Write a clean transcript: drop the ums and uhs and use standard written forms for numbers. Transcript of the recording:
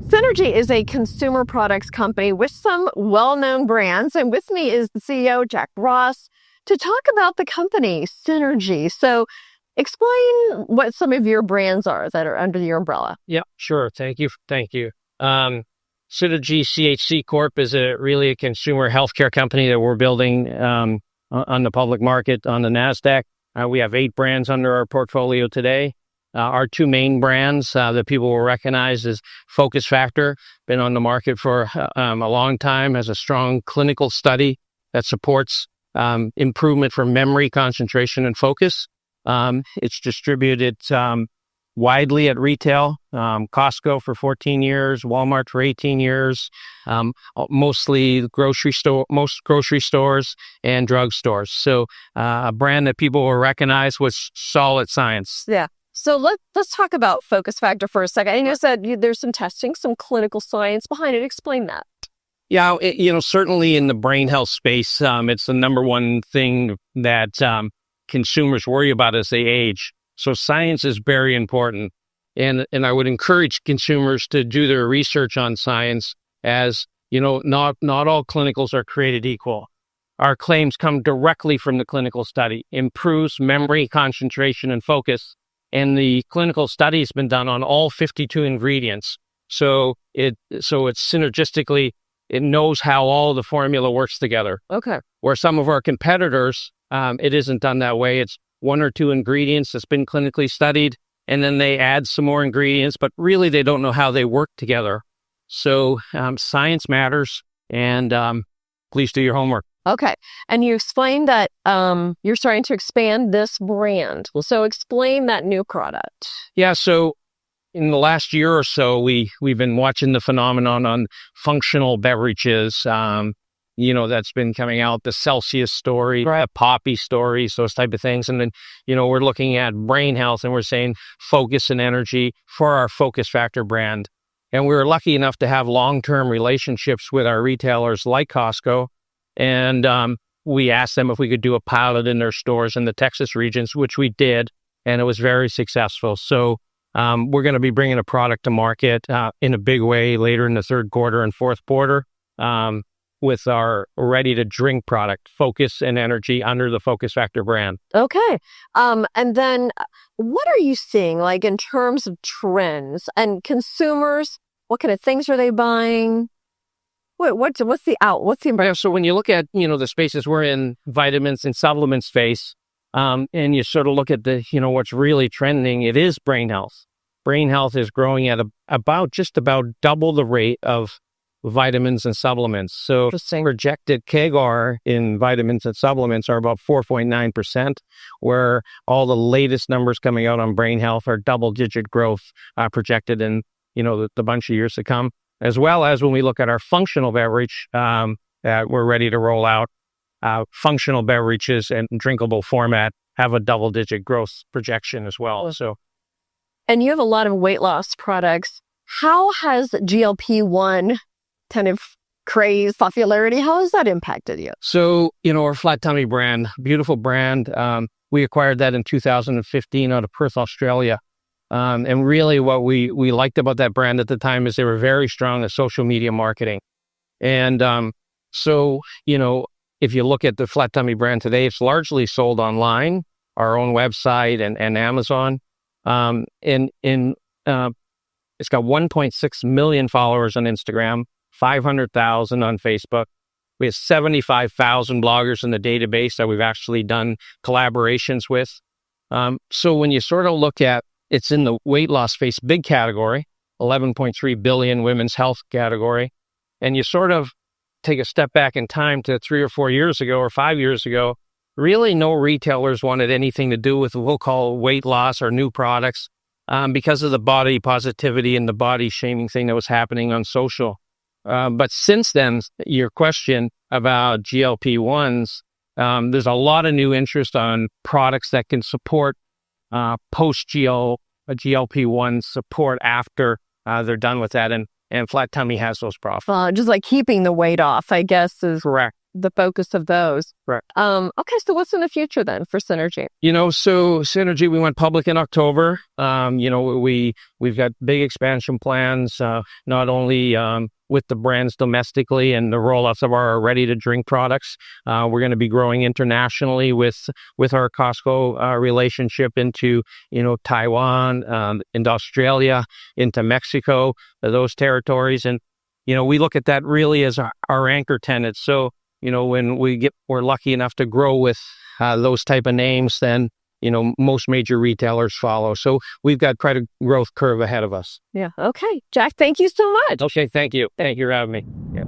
Synergy is a consumer products company with some well-known brands. And with me is the CEO, Jack Ross, to talk about the company, Synergy. So explain what some of your brands are that are under your umbrella. Yeah, sure. Thank you. Synergy CHC Corp is really a consumer healthcare company that we're building on the public market on the NASDAQ. We have 8 brands under our portfolio today. Our 2 main brands that people will recognize is Focus Factor, been on the market for a long time, has a strong clinical study that supports improvement for memory, concentration, and focus. It's distributed widely at retail, Costco for 14 years, Walmart for 18 years, mostly most grocery stores and drugstores. So a brand that people will recognize with solid science. Yeah. So let's talk about Focus Factor for a second. I know you said there's some testing, some clinical science behind it. Explain that. Yeah, certainly in the brain health space, it's the number one thing that consumers worry about as they age. So science is very important. And I would encourage consumers to do their research on science as, not all clinicals are created equal. Our claims come directly from the clinical study, improves memory, concentration, and focus. And the clinical study has been done on all 52 ingredients. So it's synergistically, it knows how all the formula works together. Okay. Where some of our competitors, it isn't done that way. It's 1 or 2 ingredients that's been clinically studied, and then they add some more ingredients, but really they don't know how they work together. So science matters, and please do your homework. Okay. And you explained that you're starting to expand this brand. So explain that new product. Yeah. So in the last year or so, we've been watching the phenomenon on functional beverages, that's been coming out, the Celsius story, right, Poppy stories, those type of things. And then, we're looking at brain health and we're saying focus and energy for our Focus Factor brand. And we were lucky enough to have long-term relationships with our retailers like Costco. And we asked them if we could do a pilot in their stores in the Texas regions, which we did, and it was very successful. So we're going to be bringing a product to market in a big way later in the 3rd quarter and 4th quarter with our ready-to-drink product, Focus and Energy, under the Focus Factor brand. Okay. And then what are you seeing, like, in terms of trends and consumers? What kind of things are they buying? What's the environment? So when you look at, the spaces we're in, vitamins and supplement space, and you sort of look at what's really trending, it is brain health. Brain health is growing at about double the rate of vitamins and supplements. So projected CAGR in vitamins and supplements are about 4.9%, where all the latest numbers coming out on brain health are double-digit growth projected in, the bunch of years to come. As well as when we look at our functional beverage that we're ready to roll out, functional beverages and drinkable format have a double-digit growth projection as well. And you have a lot of weight loss products. How has GLP-1 kind of craze, popularity, how has that impacted you? So, our Flat Tummy brand, beautiful brand. We acquired that in 2015 out of Perth, Australia. And really what we liked about that brand at the time is they were very strong at social media marketing. And if you look at the Flat Tummy brand today, it's largely sold online, our own website and Amazon. It's got 1.6 million followers on Instagram, 500,000 on Facebook. We have 75,000 bloggers in the database that we've actually done collaborations with. So when you sort of look at, it's in the weight loss space, big category, 11.3 billion women's health category. And you sort of take a step back in time to 3 or 4 years ago or 5 years ago, really no retailers wanted anything to do with what we'll call weight loss or new products because of the body positivity and the body shaming thing that was happening on social. But since then, your question about GLP-1s, there's a lot of new interest on products that can support post-GLP-1 support after they're done with that. And Flat Tummy has those products. Just like keeping the weight off, I guess, is correct. the focus of those. Right. Okay, so what's in the future then for Synergy? So Synergy, we went public in October. We've got big expansion plans, not only with the brands domestically and the rollouts of our ready-to-drink products. We're going to be growing internationally with our Costco relationship into Taiwan, into Australia, into Mexico, those territories, and we look at that really as our anchor tenants. So when we're lucky enough to grow with those type of names, then most major retailers follow. So we've got quite a growth curve ahead of us. Yeah. Okay, Jack, thank you so much. Okay, thank you. Thank you for having me. Yeah.